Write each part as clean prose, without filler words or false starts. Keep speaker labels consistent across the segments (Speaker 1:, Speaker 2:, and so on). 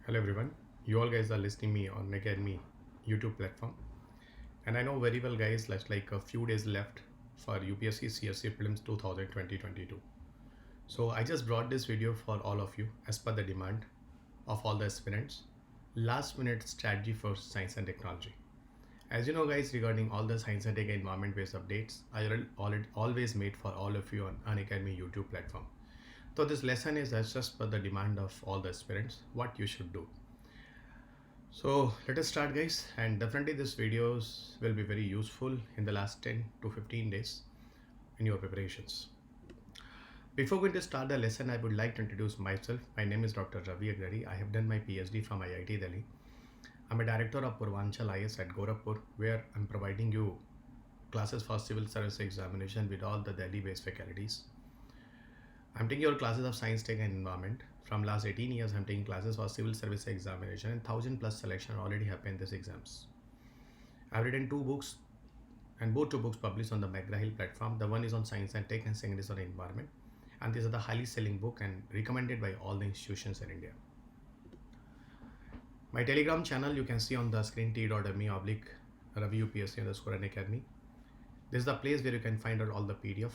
Speaker 1: Hello everyone, you all guys are listening me on Unacademy YouTube platform, and I know very well guys like a few days left for UPSC CSE Prelims 2020-22. So I just brought this video for all of you as per the demand of all the aspirants. Last minute strategy for science and technology. As you know guys, regarding all the science and tech environment based updates, I always made for all of you on Unacademy YouTube platform. So this lesson is just per the demand of all the aspirants, what you should do. So let us start guys, and definitely this videos will be very useful in the last 10 to 15 days in your preparations. Before going to start the lesson, I would like to introduce myself. My name is Dr. Ravi Agrahari. I have done my PhD from IIT Delhi. I'm a director of Purvanchal IS at Gorakhpur, where I'm providing you classes for civil service examination with all the Delhi based faculties. I'm taking your classes of science, tech and environment. From last 18 years, I'm taking classes for civil service examination, and 1000+ selection already happened in these exams. I've written 2 books, and both 2 books published on the McGraw-Hill platform. The one is on science and tech and second is on environment. And these are the highly selling book and recommended by all the institutions in India. My Telegram channel you can see on the screen, t.me/Ravi UPSC_Unacademy. This is the place where you can find out all the PDF.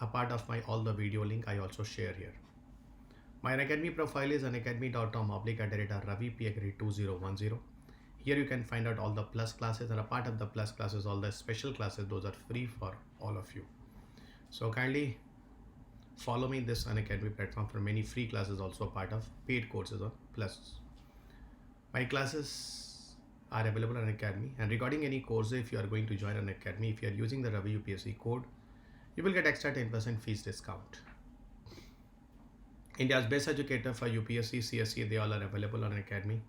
Speaker 1: A part of my all the video link I also share here. My Unacademy profile is unacademy.com/Ravi P Agrahari 2010. Here you can find out all the plus classes, and a part of the plus classes, all the special classes, those are free for all of you. So kindly follow me this Unacademy platform for many free classes, also a part of paid courses on plus. My classes are available on Unacademy, and regarding any course, if you are going to join Unacademy, if you are using the Ravi UPSC code, you will get extra 10% fees discount. India's best educator for UPSC CSE, they all are available on Unacademy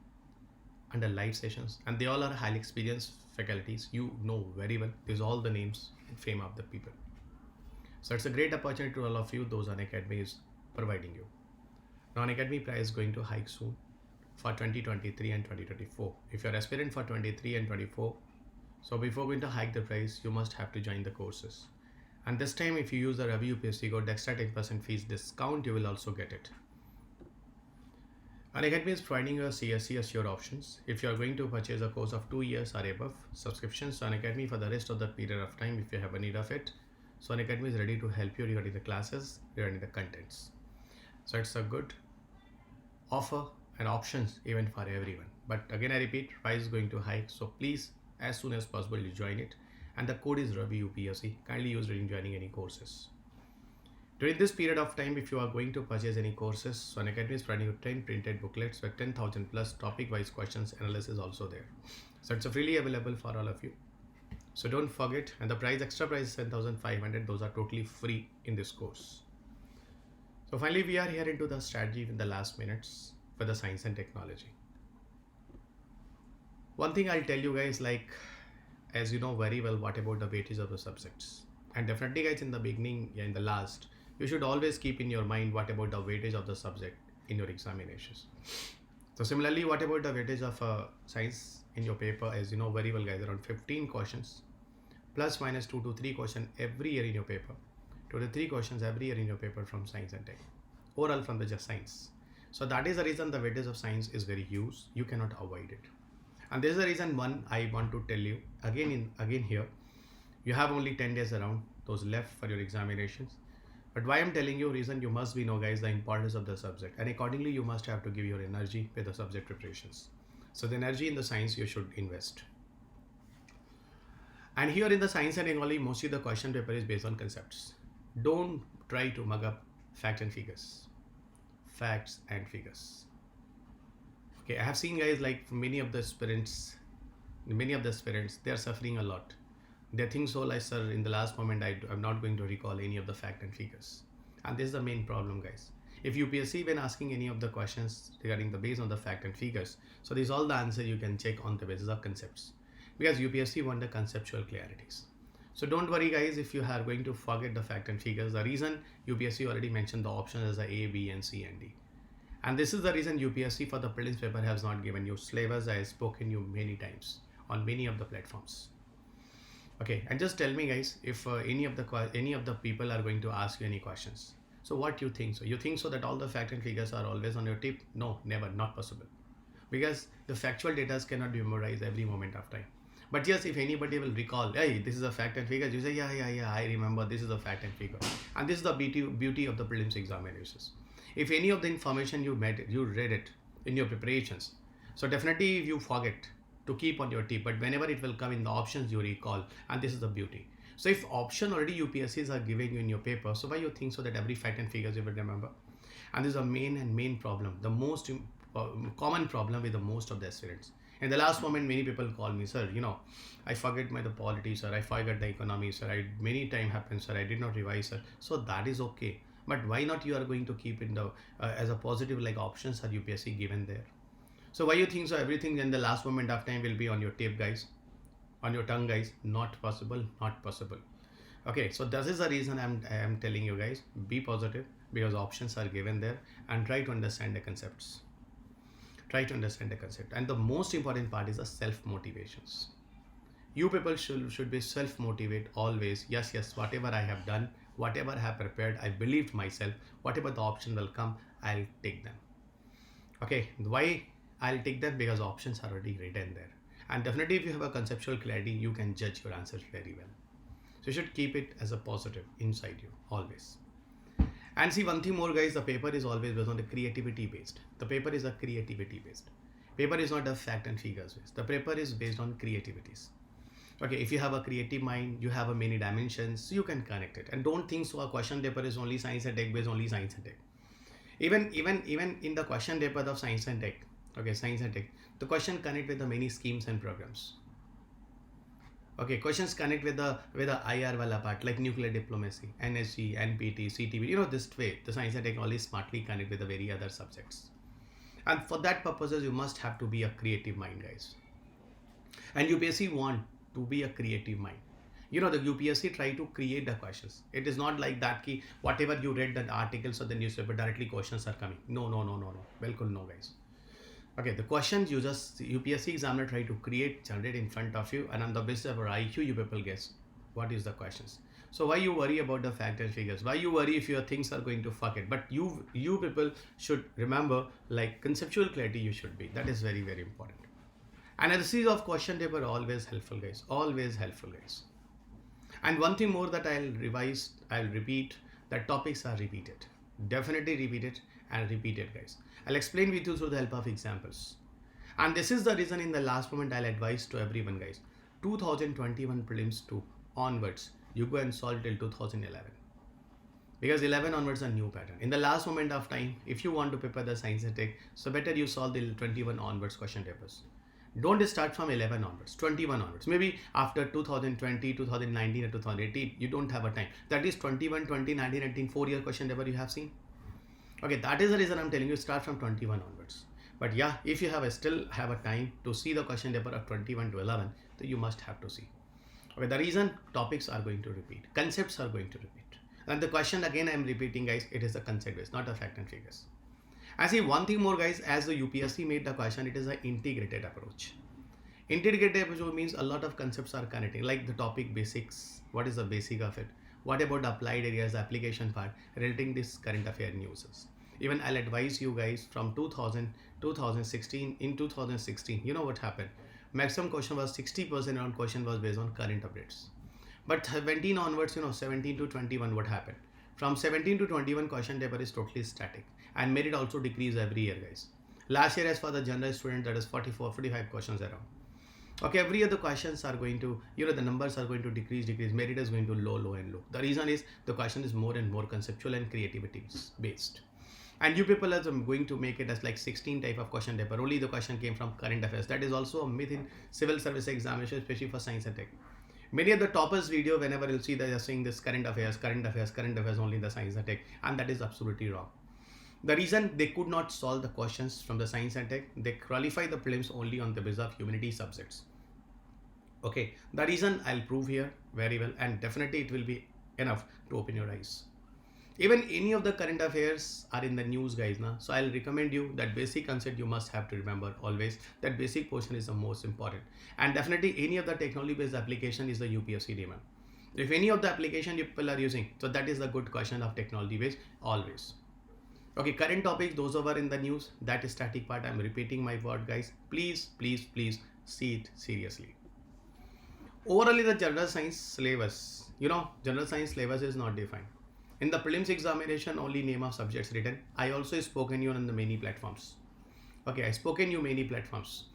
Speaker 1: under live sessions, and they all are highly experienced faculties. You know very well, these are all the names and fame of the people. So it's a great opportunity to all of you, those Unacademy is providing you. Now Unacademy price is going to hike soon for 2023 and 2024. If you're aspirant for 23 and 24, so before going to hike the price, you must have to join the courses. And this time, if you use the Ravi UPSC code, the extra 10% fees discount, you will also get it. Unacademy is providing you a CSE Assure options. If you are going to purchase a course of 2 years or above, subscriptions to Unacademy for the rest of the period of time if you have a need of it. So Unacademy is ready to help you regarding the classes, regarding the contents. So it's a good offer and options even for everyone. But again, I repeat, price is going to hike. So please, as soon as possible, you join it. And the code is Ravi UPSC. Kindly use it in joining any courses. During this period of time, if you are going to purchase any courses, so Unacademy is providing you 10 printed booklets with 10,000+ topic-wise questions analysis also there. So it's freely available for all of you. So don't forget, and the price, extra price is 10,500. Those are totally free in this course. So finally, we are here into the strategy in the last minutes for the science and technology. One thing I'll tell you guys, like, as you know very well, what about the weightage of the subjects? And definitely guys, in the beginning, in the last, you should always keep in your mind what about the weightage of the subject in your examinations. So similarly, what about the weightage of science in your paper? As you know very well guys, around 15 questions plus minus 2 to 3 questions every year in your paper. 2 to 3 questions every year in your paper from science and tech, overall from the just science. So that is the reason the weightage of science is very huge. You cannot avoid it. And this is the reason one I want to tell you again here, you have only 10 days around those left for your examinations. But why I'm telling you, reason you must be know guys the importance of the subject, and accordingly you must have to give your energy with the subject preparations. So the energy in the science you should invest. And here in the science and technology, mostly the question paper is based on concepts. Don't try to mug up facts and figures. Facts and figures. Okay, I have seen guys like many of the aspirants, they are suffering a lot. They think so like, sir, in the last moment I'm not going to recall any of the fact and figures. And this is the main problem guys. If UPSC when asking any of the questions regarding the based on the fact and figures, so these all the answer you can check on the basis of concepts. Because UPSC want the conceptual clarities. So don't worry guys if you are going to forget the fact and figures. The reason UPSC already mentioned the options as A, B and C and D. And this is the reason UPSC for the prelims paper has not given you syllabus. I have spoken you many times on many of the platforms. Okay, and just tell me guys if any of the people are going to ask you any questions. So what you think? So you think so that all the fact and figures are always on your tip? No, never, not possible. Because the factual data cannot be memorized every moment of time. But yes, if anybody will recall, hey, this is a fact and figure, you say, yeah, I remember this is a fact and figure. And this is the beauty of the prelims examinations. If any of the information you read it in your preparations, so definitely you forget to keep on your tip, but whenever it will come in the options, you recall, and this is the beauty. So if option already UPSCs are giving you in your paper, so why you think so that every fact and figures you will remember? And this is a main problem, the most common problem with the most of the aspirants. In the last moment, many people call me, sir, I forget the polity, sir, I forget the economy, sir, many time happens, sir, I did not revise, sir. So that is okay. But why not you are going to keep in the as a positive like options are UPSC given there? So why you think so everything in the last moment of time will be on your tape, guys, on your tongue, guys? Not possible, not possible. Okay, so this is the reason I am telling you guys, be positive because options are given there, and try to understand the concepts. Try to understand the concept, and the most important part is the self motivations. You people should be self motivate always. Yes, whatever I have done, whatever I have prepared, I believed myself. Whatever the option will come, I'll take them. Okay, why I'll take them? Because options are already written there, and definitely if you have a conceptual clarity, you can judge your answers very well. So you should keep it as a positive inside you always. And see one thing more, guys, the paper is always based on the creativity based. The paper is a creativity based. Paper is not a fact and figures based. The paper is based on creativities. Okay, if you have a creative mind, you have a many dimensions, you can connect it. And don't think so a question paper is only science and tech based, only science and tech. Even in the question paper of science and tech, okay, science and tech, the question connect with the many schemes and programs. Okay, questions connect with the IR wala part like nuclear diplomacy, NSG, NPT, CTV. This way the science and technology smartly connect with the very other subjects. And for that purposes, you must have to be a creative mind, guys. And UPSC want to be a creative mind. The UPSC try to create the questions. It is not like that ki whatever you read the articles or the newspaper directly questions are coming. No. Welcome, no, guys. Okay, the questions you just UPSC examiner try to generate in front of you, and on the basis of our IQ, you people guess what is the questions. So why you worry about the fact and figures? Why you worry if your things are going to fuck it? But you people should remember like conceptual clarity you should be. That is very, very important. And a series of question paper always helpful, guys. Always helpful, guys. And one thing more that I'll repeat, that topics are repeated. Definitely repeat it and repeat it, guys. I'll explain with you through the help of examples. And this is the reason in the last moment I'll advise to everyone, guys. 2021 prelims 2 onwards, you go and solve till 2011. Because 11 onwards a new pattern. In the last moment of time, if you want to prepare the science and tech, so better you solve the 21 onwards question papers. Don't start from 11 onwards, 21 onwards. Maybe after 2020, 2019 or 2018, you don't have a time. That is 21, 20, 19, 18, 4-year question paper you have seen. Okay, that is the reason I'm telling you start from 21 onwards. But yeah, if you still have a time to see the question paper of 21 to 11, then you must have to see. Okay, the reason topics are going to repeat, concepts are going to repeat. And the question again I'm repeating, guys, it is a concept based, not a fact and figures. I see one thing more, guys, as the UPSC made the question, it is an integrated approach. Integrated approach means a lot of concepts are connecting, like the topic basics. What is the basic of it? What about the applied areas, application part, relating this current affair news? Even I'll advise you guys from 2016, in 2016, you know what happened? Maximum question was 60% around question was based on current updates. But 17 onwards, 17 to 21, what happened? From 17 to 21, question paper is totally static, and merit also decrease every year, guys. Last year, as for the general student, that is 44, 45 questions around. Okay, every year the questions are going to, the numbers are going to decrease, merit is going to low. The reason is the question is more and more conceptual and creativity based. And you people are going to make it as like 16 type of question paper. Only the question came from current affairs. That is also a myth in civil service examination, especially for science and tech. Many of the toppers video, whenever you'll see, they are saying this current affairs only in the science and tech, and that is absolutely wrong. The reason they could not solve the questions from the science and tech, they qualify the prelims only on the basis of humanity subjects. Okay, the reason I'll prove here very well, and definitely it will be enough to open your eyes. Even any of the current affairs are in the news, guys, na? So I'll recommend you that basic concept you must have to remember always. That basic portion is the most important. And definitely any of the technology based application is the UPSC demand. If any of the application you people are using, so that is the good question of technology based always. Okay, current topics, those over in the news, that is static part. I'm repeating my word, guys. Please, please, please see it seriously. Overall, the general science syllabus, general science syllabus is not defined. In the prelims examination, only name of subjects written. I also spoken you on the many platforms. Okay, I spoken you many platforms.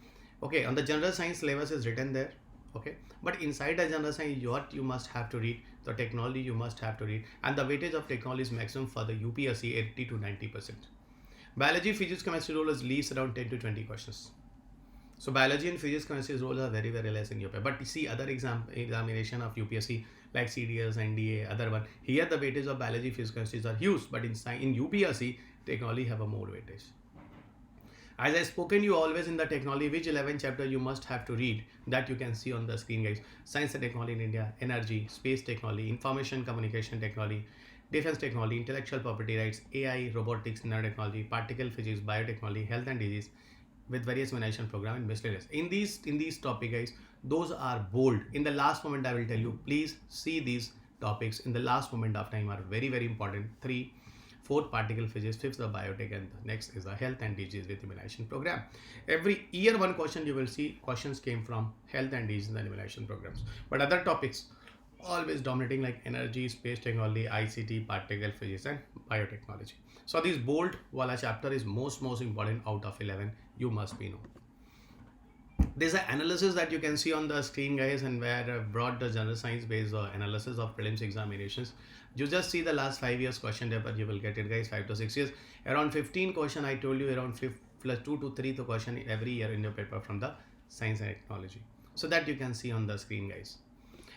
Speaker 1: Okay, on the general science syllabus is written there. Okay, but inside the general science, what you must have to read, the technology you must have to read, and the weightage of technology is maximum for the UPSC 80 to 90%. Biology, physics, chemistry role is least around 10 to 20 questions. So biology and physics, chemistry roles are very, very less in your paper. But you see other examination of UPSC like CDS, NDA, other one. Here the weightage of biology, physics, chemistry are huge, but in UPSC, technology have a more weightage. As I spoken you always in the technology, which 11 chapter you must have to read, that you can see on the screen, guys. Science and technology in India, energy, space technology, information communication technology, defense technology, intellectual property rights, AI, robotics, nanotechnology, particle physics, biotechnology, health and disease, with various examination program and miscellaneous. In these topic, guys, those are bold. In the last moment, I will tell you, please see these topics in the last moment of time are very, very important. 3, 4th particle physics, 5th the biotech, and the next is the health and disease with immunization program. Every year one question you will see questions came from health and disease and immunization programs. But other topics always dominating like energy, space technology, ICT, particle physics, and biotechnology. So this bold wala chapter is most important out of 11. You must be know. There's an analysis that you can see on the screen, guys, and where I brought the general science based analysis of prelims examinations. You just see the last 5 years question paper, you will get it, guys. 5 to 6 years, around 15 question. I told you around 5 plus 2 to 3 the question every year in your paper from the science and technology. So that you can see on the screen, guys.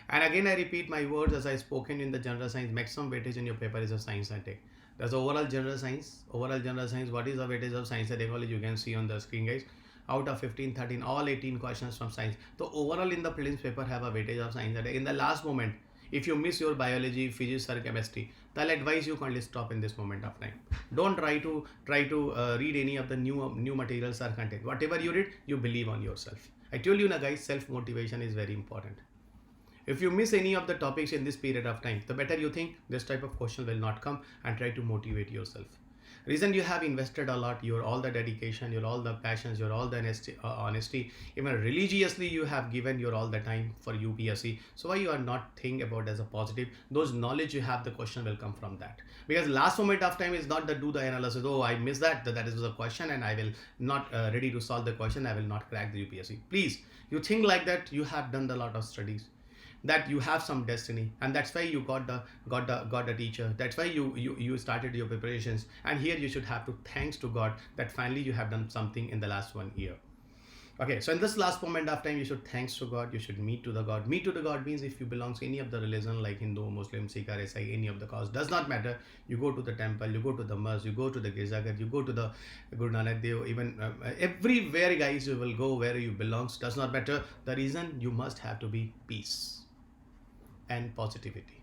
Speaker 1: And again, I repeat my words as I spoken in the general science. Maximum weightage in your paper is a science and tech. That's overall general science. Overall general science. What is the weightage of science and technology? You can see on the screen, guys. Out of 15, 13, all 18 questions from science. So overall in the prelims paper have a weightage of science and tech. In the last moment, if you miss your biology, physics or chemistry, I'll advise you kindly stop in this moment of time. Don't try to read any of the new materials or content. Whatever you read, you believe on yourself. I told you, guys, self motivation is very important. If you miss any of the topics in this period of time, the better you think this type of question will not come, and try to motivate yourself. Reason you have invested a lot, your all the dedication, your all the passions, your all the honesty, even religiously you have given your all the time for UPSC. So why you are not think about as a positive? Those knowledge you have, the question will come from that. Because last moment of time is not the do the analysis. Oh, I missed that is the question, and I will not ready to solve the question. I will not crack the UPSC. Please, you think like that. You have done a lot of studies, that you have some destiny, and that's why you got the teacher. That's why you started your preparations, and here you should have to thanks to God that finally you have done something in the last 1 year. Okay, so in this last moment of time, you should thanks to God. You should meet to the God. Meet to the God means if you belong to any of the religion like Hindu, Muslim, Sikh, SI, any of the cause, does not matter. You go to the temple, you go to the mosque, you go to the Girjaghar, you go to the Guru Nanak Dev, even everywhere, guys, you will go where you belongs. Does not matter. The reason you must have to be peace and positivity.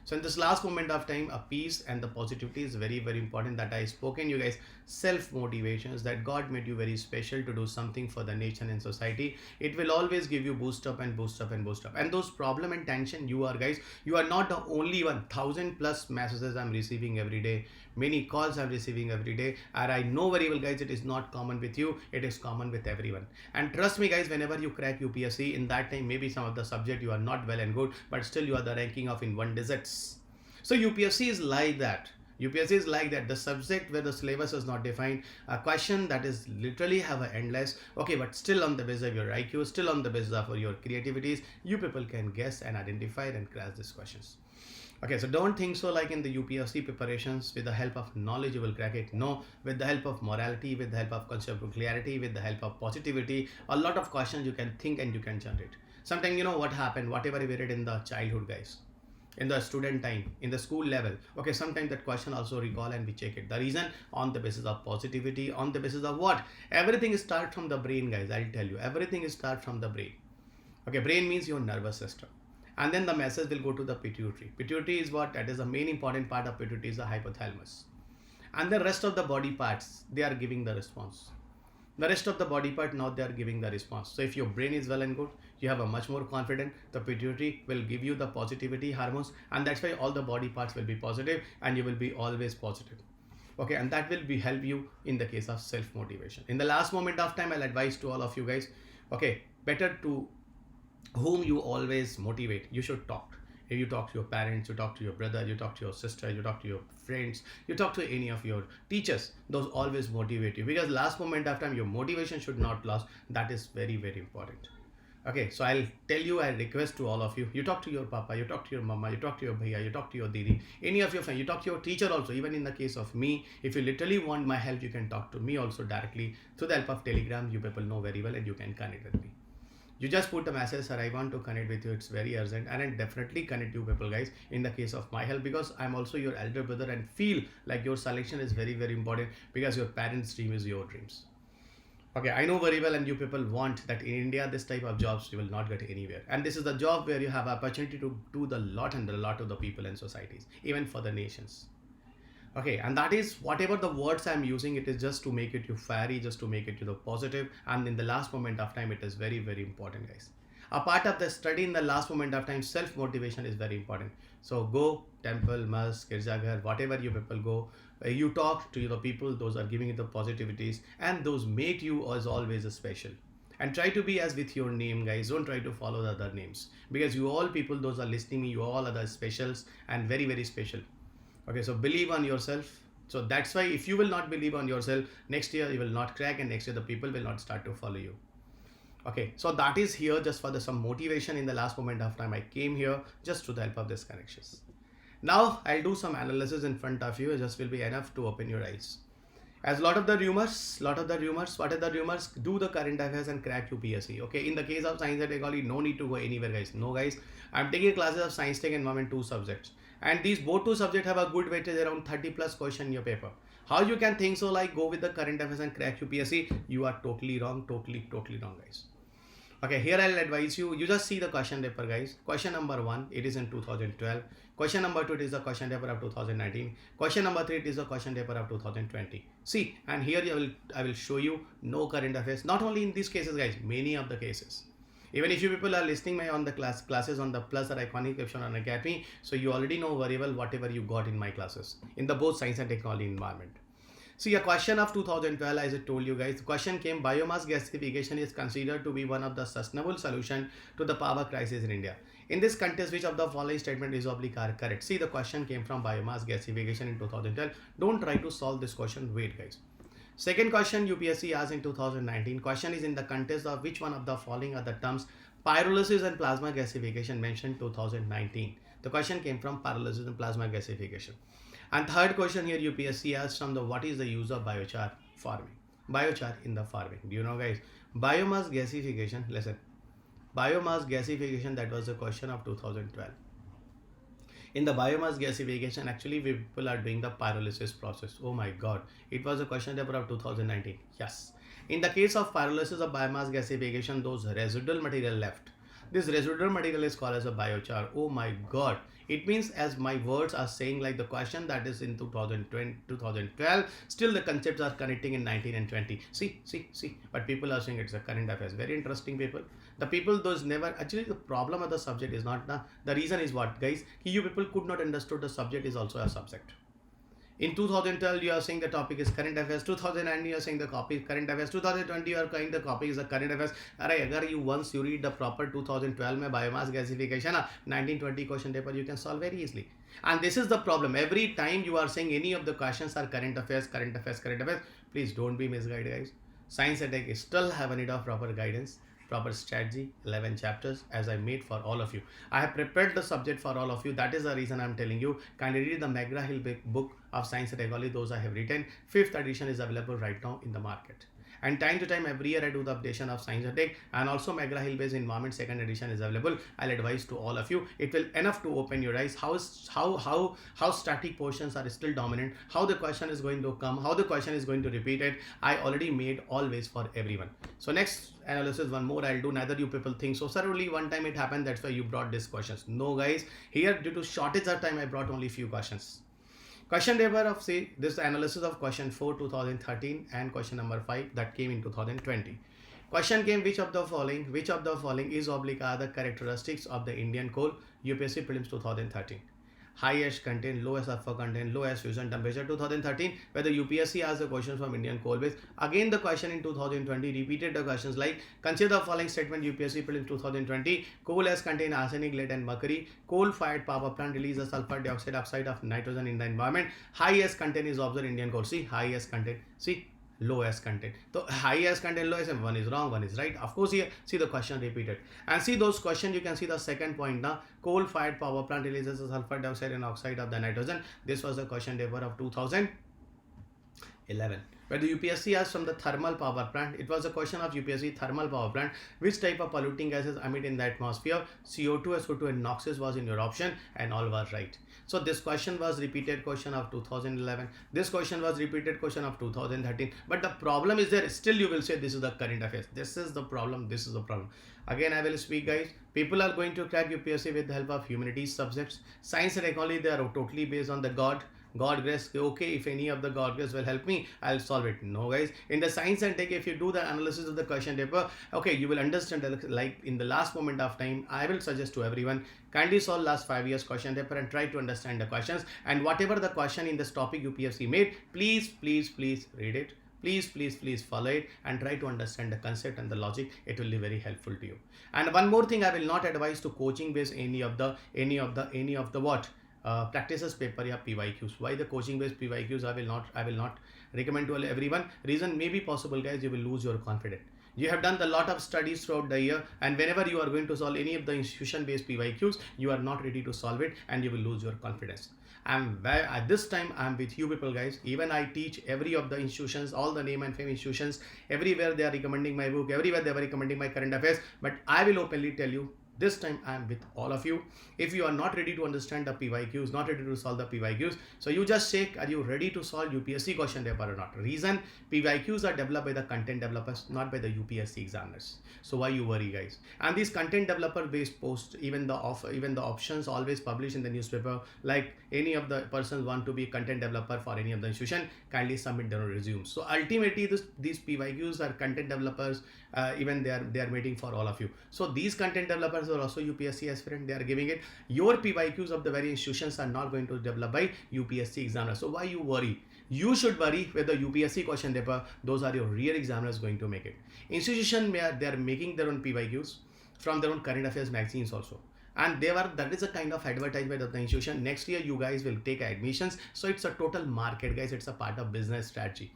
Speaker 1: So in this last moment of time, a peace and the positivity is very, very important. That I spoken you guys, self motivations, that God made you very special to do something for the nation and society. It will always give you boost up and boost up and boost up. And those problem and tension, you are, guys, you are not the only one. 1,000 plus messages I'm receiving every day, many calls I'm receiving every day, and I know very well, guys, it is not common with you, it is common with everyone. And trust me, guys, whenever you crack UPSC, in that time maybe some of the subject you are not well and good, but still you are the ranking of in 1 digits. So UPSC is like that. UPSC is like that. The subject where the syllabus is not defined, a question that is literally have an endless, okay, but still on the basis of your IQ, still on the basis of your creativities, you people can guess and identify and crash these questions. Okay, so don't think so like in the UPSC preparations with the help of knowledge you will crack it. No, with the help of morality, with the help of conceptual clarity, with the help of positivity, a lot of questions you can think and you can generate. Sometimes you know what happened, whatever we read in the childhood, guys, in the student time, in the school level, okay, sometimes that question also recall and we check it. The reason on the basis of positivity, on the basis of what? Everything start from the brain, guys. I'll tell you, everything start from the brain. Okay, brain means your nervous system. And then the message will go to the pituitary. Pituitary is what? That is the main important part of pituitary is the hypothalamus. And the rest of the body parts, they are giving the response. The rest of the body part, now they are giving the response. So if your brain is well and good, you have a much more confident, the pituitary will give you the positivity hormones, and that's why all the body parts will be positive and you will be always positive. Okay, and that will be help you in the case of self motivation. In the last moment of time, I'll advise to all of you guys, okay, better to whom you always motivate, you should talk. If you talk to your parents, you talk to your brother, you talk to your sister, you talk to your friends, you talk to any of your teachers, those always motivate you, because last moment of time your motivation should not lose. That is very, very important. Okay, so I'll tell you, I request to all of you, you talk to your papa, you talk to your mama, you talk to your bhaiya, you talk to your didi, any of your friends, you talk to your teacher also. Even in the case of me, if you literally want my help, you can talk to me also directly through the help of Telegram. You people know very well, and you can connect with me. You just put a message, sir, I want to connect with you, it's very urgent, and I'll definitely connect you people guys in the case of my help, because I'm also your elder brother and feel like your selection is very, very important, because your parents' dream is your dreams. Okay, I know very well, and you people want that in India, this type of jobs you will not get anywhere. And this is the job where you have opportunity to do the lot and a lot of the people and societies, even for the nations. Okay, and that is whatever the words I'm using, it is just to make it you fairy, just to make it to the positive, and in the last moment of time, it is very, very important, guys. A part of the study in the last moment of time, self motivation is very important. So go temple, mosque, girjaghar, whatever you people go, you talk to the people, those are giving you the positivities, and those make you as always a special. And try to be as with your name, guys. Don't try to follow the other names, because you all people, those are listening me, you all are the specials and very, very special. Okay, so believe on yourself. So that's why if you will not believe on yourself, next year you will not crack, and next year the people will not start to follow you. Okay, so that is here just for some motivation. In the last moment of time, I came here just to the help of these connections. Now I'll do some analysis in front of you. It just will be enough to open your eyes. As what are the rumors? What are the rumors? Do the current affairs and crack UPSC. Okay, in the case of science and technology, no need to go anywhere, guys. No, guys. I'm taking classes of science, tech, environment, 2 subjects. And these both 2 subjects have a good weightage, around 30 plus question in your paper. How you can think so, like go with the current affairs and crack UPSC? You are totally wrong, totally wrong, guys. Okay, here I'll advise you, you just see the question paper, guys. Question number 1, it is in 2012. Question number 2, it is the question paper of 2019. Question number 3, it is the question paper of 2020. See, and here I will show you no current affairs. Not only in these cases, guys, many of the cases. Even if you people are listening my on the classes on the Plus or Iconic option on Unacademy, so you already know very well whatever you got in my classes in the both science and technology environment. See, a question of 2012, as I told you guys, the question came, biomass gasification is considered to be one of the sustainable solution to the power crisis in India. In this context, which of the following statement is oblique are correct? See, the question came from biomass gasification in 2012. Don't try to solve this question. Wait, guys. Second question UPSC asked in 2019. Question is in the context of which one of the following are the terms pyrolysis and plasma gasification mentioned 2019. The question came from pyrolysis and plasma gasification. And third question here UPSC asked from the what is the use of biochar farming? Biochar in the farming. Do you know, guys? Biomass gasification. Listen. Biomass gasification, that was the question of 2012. In the biomass gasification, actually people are doing the pyrolysis process. Oh my god, it was a question paper of 2019. Yes, in the case of pyrolysis of biomass gasification, those residual material left, this residual material is called as a biochar. Oh my god, it means, as my words are saying, like the question that is in 2012, still the concepts are connecting in 19 and 20. See, but people are saying it's a current affairs. Very interesting, people. The people, those never, actually the problem of the subject is not, the reason is what, guys, you people could not understood the subject is also a subject. In 2012, you are saying the topic is current affairs. 2009, you are saying the copy is current affairs. 2020, you are saying the copy is a current affairs. Agar you once you read the proper 2012 mein biomass gasification, 1920 question paper, you can solve very easily. And this is the problem. Every time you are saying any of the questions are current affairs, please don't be misguided, guys. Science and tech still have a need of proper guidance, proper strategy, 11 chapters as I made for all of you. I have prepared the subject for all of you. That is the reason I'm telling you, kindly read the McGraw-Hill book of Science and Technology, those I have written. 5th edition is available right now in the market. And time to time, every year I do the updation of Science and Tech, and also McGraw-Hill based environment 2nd edition is available. I'll advise to all of you. It will enough to open your eyes how static portions are still dominant, how the question is going to come, how the question is going to repeat it. I already made always for everyone. So next analysis, one more I'll do. Neither you people think so, sir, only one time it happened, that's why you brought these questions. No, guys, here due to shortage of time, I brought only few questions. Question paper of say this analysis of question 4 2013 and question number 5 that came in 2020. Question came, which of the following is oblique are the characteristics of the Indian coal? UPSC Prelims 2013. High ash content, low sulfur content, low ash fusion temperature. 2013, where the UPSC asked the questions from Indian coal base. Again, the question in 2020 repeated the questions like, consider the following statement. UPSC Prelims 2020, coal ash contain arsenic, lead and mercury. Coal-fired power plant releases sulfur dioxide, oxide of nitrogen in the environment. High ash content is observed in Indian coal. See, high ash content. See, low as content. So high as content, low as, and one is wrong, one is right. Of course, here see the question repeated and see those questions. You can see the second point now. Coal fired power plant releases the sulfur dioxide and oxide of the nitrogen. This was the question paper of 2011. Where the UPSC asked from the thermal power plant. It was a question of UPSC thermal power plant. Which type of polluting gases emit in the atmosphere? CO2, SO2 and NOxes was in your option, and all were right. So this question was repeated question of 2011. This question was repeated question of 2013. But the problem is there. Still you will say this is the current affairs. This is the problem. This is the problem. Again, I will speak, guys. People are going to crack UPSC with the help of humanities subjects. Science and technology, they are totally based on the God grace. Okay, if any of the God grace will help me, I'll solve it. No, guys. In the science and tech, if you do the analysis of the question paper, okay, you will understand that, like in the last moment of time, I will suggest to everyone, kindly solve last 5 years question paper and try to understand the questions. And whatever the question in this topic UPSC made, please read it. Please follow it and try to understand the concept and the logic. It will be very helpful to you. And one more thing, I will not advise to coaching based any of the what practices paper or PYQs. Why the coaching based PYQs? I will not recommend to everyone. Reason may be possible, guys, you will lose your confidence. You have done a lot of studies throughout the year, and whenever you are going to solve any of the institution based PYQs, you are not ready to solve it and you will lose your confidence. At this time I'm with you people, guys. Even I teach every of the institutions, all the name and fame institutions, everywhere they are recommending my book, everywhere they are recommending my current affairs. But I will openly tell you, this time I am with all of you. If you are not ready to understand the PYQs, not ready to solve the PYQs, so you just check, are you ready to solve UPSC question paper or not? Reason, PYQs are developed by the content developers, not by the UPSC examiners. So why you worry, guys? And these content developer based posts, even the options always published in the newspaper, like any of the persons want to be content developer for any of the institution, kindly submit their resumes. So ultimately these PYQs are content developers, even they are waiting for all of you. So these content developers are also UPSC aspirant. They are giving it. Your PYQs of the very institutions are not going to develop by UPSC examiners. So why you worry? You should worry with the UPSC question paper. Those are your real examiners going to make it. Institution, they are making their own PYQs from their own current affairs magazines also. And that is a kind of advertisement of the institution. Next year you guys will take admissions. So it's a total market, guys. It's a part of business strategy.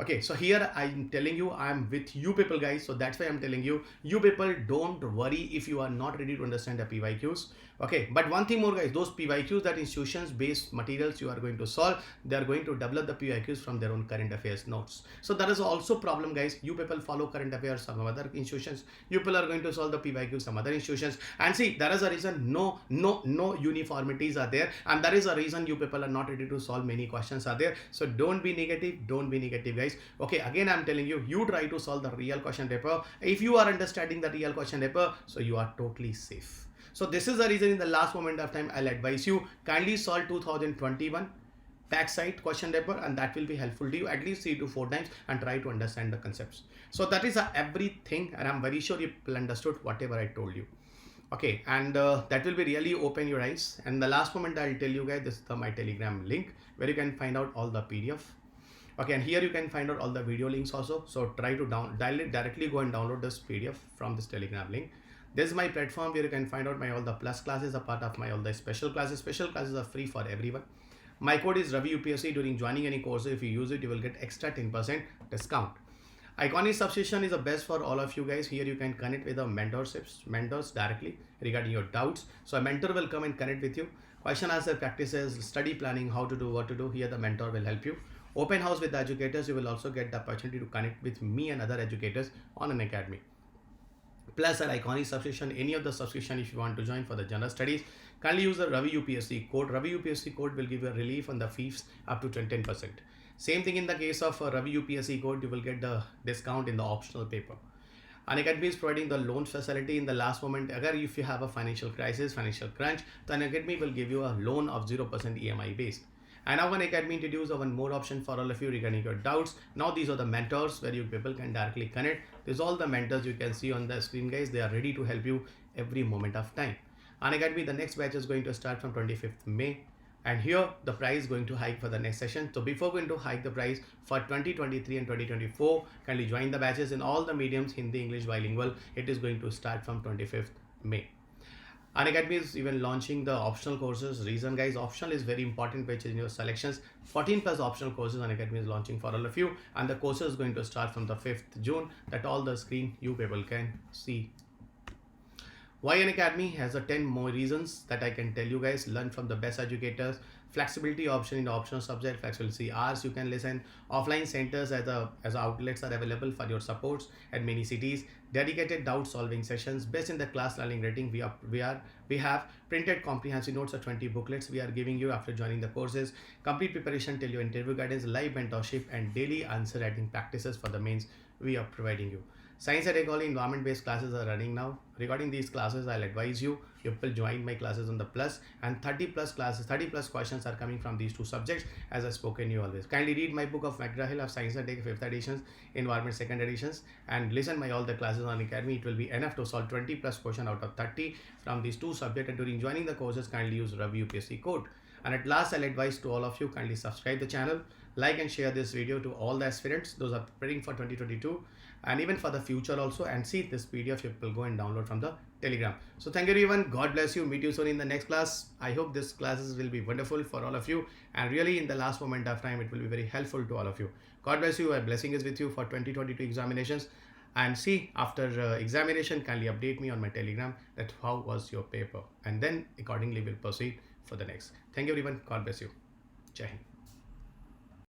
Speaker 1: Okay, so here I'm telling you, I'm with you people, guys. So that's why I'm telling you, you people don't worry if you are not ready to understand the PYQs. Okay, but one thing more, guys, those PYQs, that institutions based materials you are going to solve, they are going to develop the PYQs from their own current affairs notes. So that is also problem, guys. You people follow current affairs, some other institutions. You people are going to solve the PYQs, some other institutions. And see, there is a reason no uniformities are there. And that is a reason you people are not ready to solve many questions are there. So don't be negative, guys. Okay, again I'm telling you, you try to solve the real question paper. If you are understanding the real question paper, so you are totally safe. So this is the reason in the last moment of time I'll advise you, kindly solve 2021 tax site question paper, and that will be helpful to you at least 3 to 4 times, and try to understand the concepts. So that is everything, and I'm very sure you understood whatever I told you. Okay, and that will be really open your eyes. And the last moment I'll tell you, guys, this is my Telegram link where you can find out all the PDF. Okay, and here you can find out all the video links also. So try to directly go and download this PDF from this Telegram link. This is my platform where you can find out my all the plus classes, a part of my all the special classes. Special classes are free for everyone. My code is Ravi UPSC. During joining any course, if you use it, you will get extra 10% discount. Unacademy Subscription is the best for all of you guys. Here you can connect with the mentors directly regarding your doubts. So a mentor will come and connect with you. Question answer practices, study planning, how to do, what to do. Here the mentor will help you. Open house with the educators. You will also get the opportunity to connect with me and other educators on Unacademy. Plus an Unacademy subscription, any of the subscription if you want to join for the general studies, kindly use the Ravi UPSC code. Ravi UPSC code will give you a relief on the fees up to 10%. Same thing in the case of Ravi UPSC code, you will get the discount in the optional paper. Unacademy is providing the loan facility in the last moment. If you have a financial crisis, financial crunch, then Unacademy will give you a loan of 0% EMI based. And now Unacademy introduced one more option for all of you regarding your doubts. Now these are the mentors where you people can directly connect. These all the mentors you can see on the screen, guys. They are ready to help you every moment of time. Unacademy, the next batch is going to start from 25th May. And here the price is going to hike for the next session. So before going to hike the price for 2023 and 2024, kindly join the batches in all the mediums, Hindi, English, bilingual. It is going to start from 25th May. Unacademy is even launching the optional courses. Reason, guys, optional is very important which is in your selections. 14 plus optional courses Unacademy is launching for all of you, and the course is going to start from the 5th June. That all the screen you people can see. Why Unacademy has a 10 more reasons that I can tell you, guys. Learn from the best educators. Flexibility option in the optional subject, flexibility hours you can listen. Offline centers as outlets are available for your supports at many cities. Dedicated doubt solving sessions, best in the class learning rating. We have printed comprehensive notes of 20 booklets we are giving you after joining the courses. Complete preparation till your interview guidance, live mentorship, and daily answer writing practices for the mains we are providing you. Science and ecology environment-based classes are running now. Regarding these classes, I'll advise you will join my classes on the plus, and 30 plus classes, 30 plus questions are coming from these two subjects as I spoken you always. Kindly read my book of McGraw-Hill of Science and Tech 5th editions, Environment 2nd editions, and listen my all the classes on Academy. It will be enough to solve 20 plus question out of 30 from these two subjects, and during joining the courses, kindly use Ravi UPSC code. And at last, I'll advise to all of you, kindly subscribe the channel, like and share this video to all the aspirants, those are preparing for 2022 and even for the future also, and see this PDF you will go and download from the Telegram. So thank you everyone, God bless you, meet you soon in the next class. I hope this classes will be wonderful for all of you, and really in the last moment of time it will be very helpful to all of you. God bless you, a blessing is with you for 2022 examinations. And see, after examination, kindly update me on my Telegram that how was your paper, and then accordingly we'll proceed for the next. Thank you everyone, God bless you. Jai Hind.